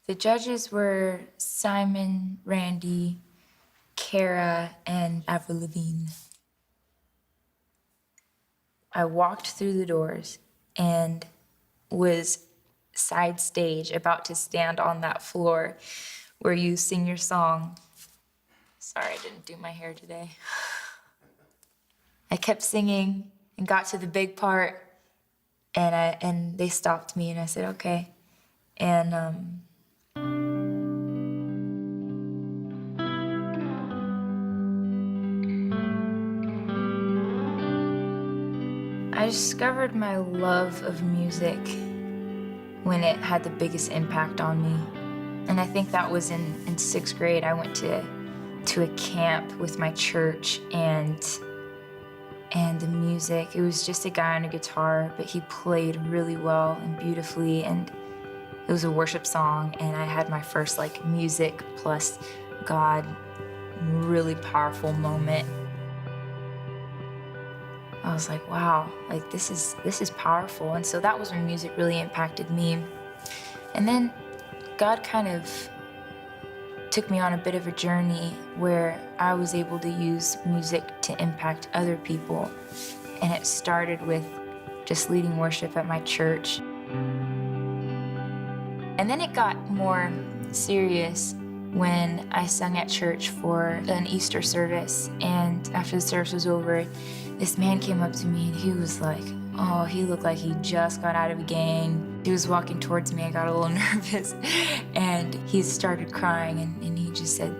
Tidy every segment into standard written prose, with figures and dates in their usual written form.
The judges were Simon, Randy, Kara, and Avril Lavigne. I walked through the doors and was side stage, about to stand on that floor where you sing your song. Sorry, I didn't do my hair today. I kept singing and got to the big part, and they stopped me, and I said, okay. And I discovered my love of music when it had the biggest impact on me. And I think that was in 6th grade. I went to a camp with my church, and the music, it was just a guy on a guitar, but he played really well and beautifully, and it was a worship song, and I had my first like music plus God really powerful moment. I was like, wow, like this is powerful. And so that was when music really impacted me. And then God kind of took me on a bit of a journey where I was able to use music to impact other people. And it started with just leading worship at my church. And then it got more serious when I sung at church for an Easter service. And after the service was over, this man came up to me and he was like, oh, he looked like he just got out of a gang. He was walking towards me, I got a little nervous, and he started crying, and he just said,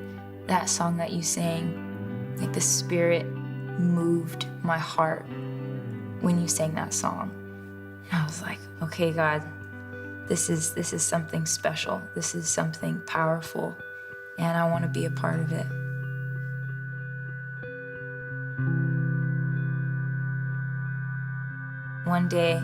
that song that you sang, like the Spirit moved my heart when you sang that song. And I was like, okay, God, this is something special. This is something powerful, and I want to be a part of it. One day,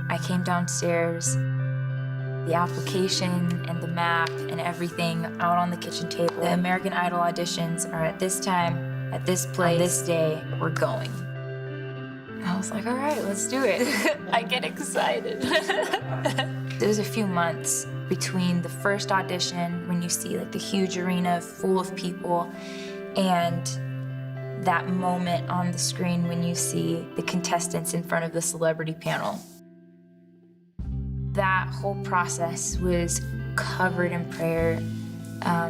I came downstairs, the application and the map and everything out on the kitchen table. The American Idol auditions are at this time, at this place, on this day, we're going. And I was like, all right, let's do it. I get excited. There was a few months between the first audition, when you see like the huge arena full of people, and that moment on the screen when you see the contestants in front of the celebrity panel. That whole process was covered in prayer by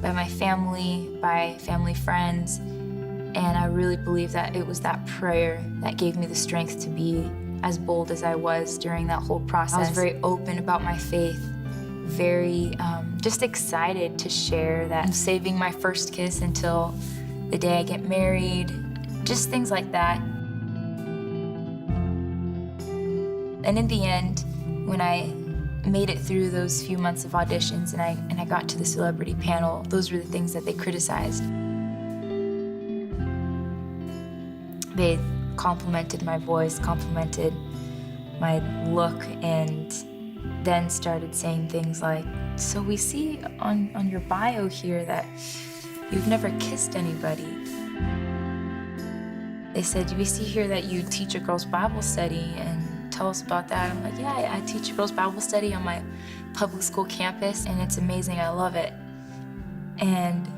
my family, by family friends, and I really believe that it was that prayer that gave me the strength to be as bold as I was during that whole process. I was very open about my faith, very just excited to share that I'm saving my first kiss until the day I get married, just things like that. And in the end, when I made it through those few months of auditions and I got to the celebrity panel, those were the things that they criticized. They complimented my voice, complimented my look, and then started saying things like, so we see on your bio here that you've never kissed anybody. They said, we see here that you teach a girls' Bible study, and tell us about that. I'm like, yeah, I teach a girls' Bible study on my public school campus, and it's amazing, I love it. And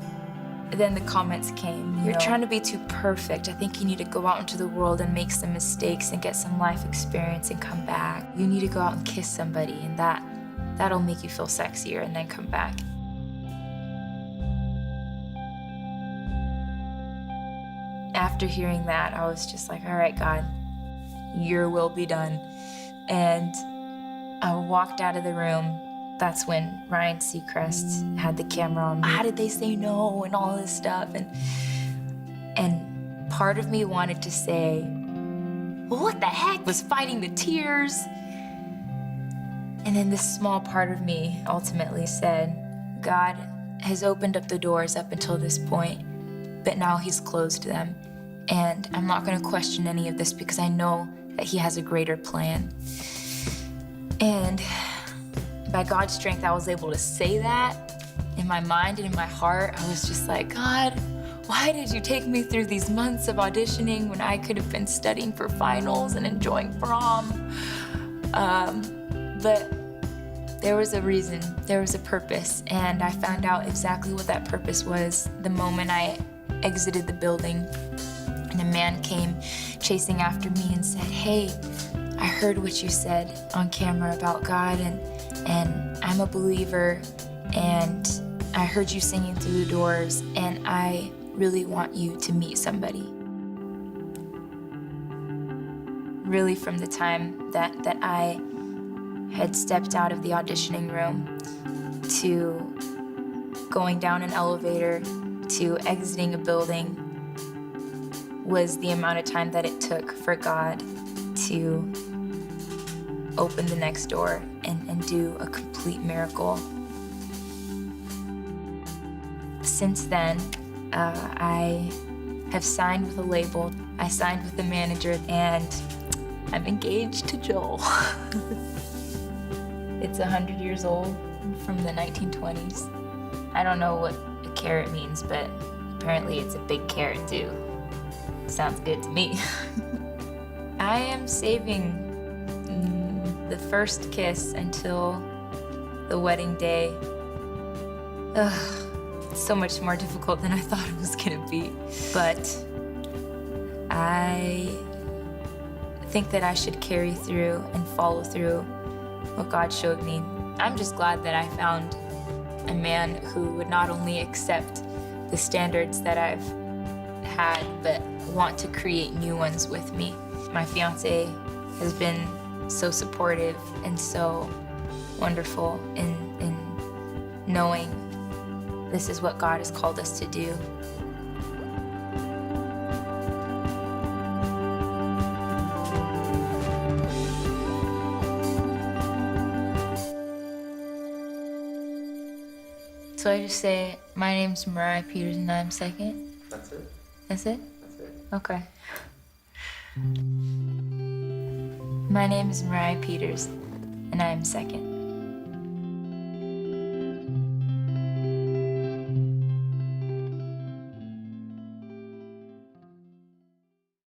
then the comments came, you're trying to be too perfect. I think you need to go out into the world and make some mistakes and get some life experience and come back. You need to go out and kiss somebody, and that'll make you feel sexier, and then come back. After hearing that, I was just like, all right, God, your will be done. And I walked out of the room. That's when Ryan Seacrest had the camera on me. How did they say no and all this stuff? And part of me wanted to say, well, what the heck, was fighting the tears. And then this small part of me ultimately said, God has opened up the doors up until this point, but now he's closed them. And I'm not gonna question any of this because I know that he has a greater plan. And by God's strength, I was able to say that in my mind and in my heart. I was just like, God, why did you take me through these months of auditioning when I could have been studying for finals and enjoying prom? But There was a reason, there was a purpose, and I found out exactly what that purpose was the moment I exited the building. And a man came chasing after me and said, "Hey, I heard what you said on camera about God, and I'm a believer, and I heard you singing through the doors, and I really want you to meet somebody." Really, from the time that I had stepped out of the auditioning room to going down an elevator to exiting a building was the amount of time that it took for God to open the next door and do a complete miracle. Since then, I have signed with a label. I signed with the manager, and I'm engaged to Joel. It's 100 years old, from the 1920s. I don't know what a carrot means, but apparently it's a big carrot too. Sounds good to me. I am saving the first kiss until the wedding day. Ugh, it's so much more difficult than I thought it was gonna be. But I think that I should carry through and follow through what God showed me. I'm just glad that I found a man who would not only accept the standards that I've had, but want to create new ones with me. My fiance has been so supportive and so wonderful in knowing this is what God has called us to do. So I just say, my name's Moriah Peters and I'm second? That's it. That's it? That's it. Okay. My name is Moriah Peters and I am second.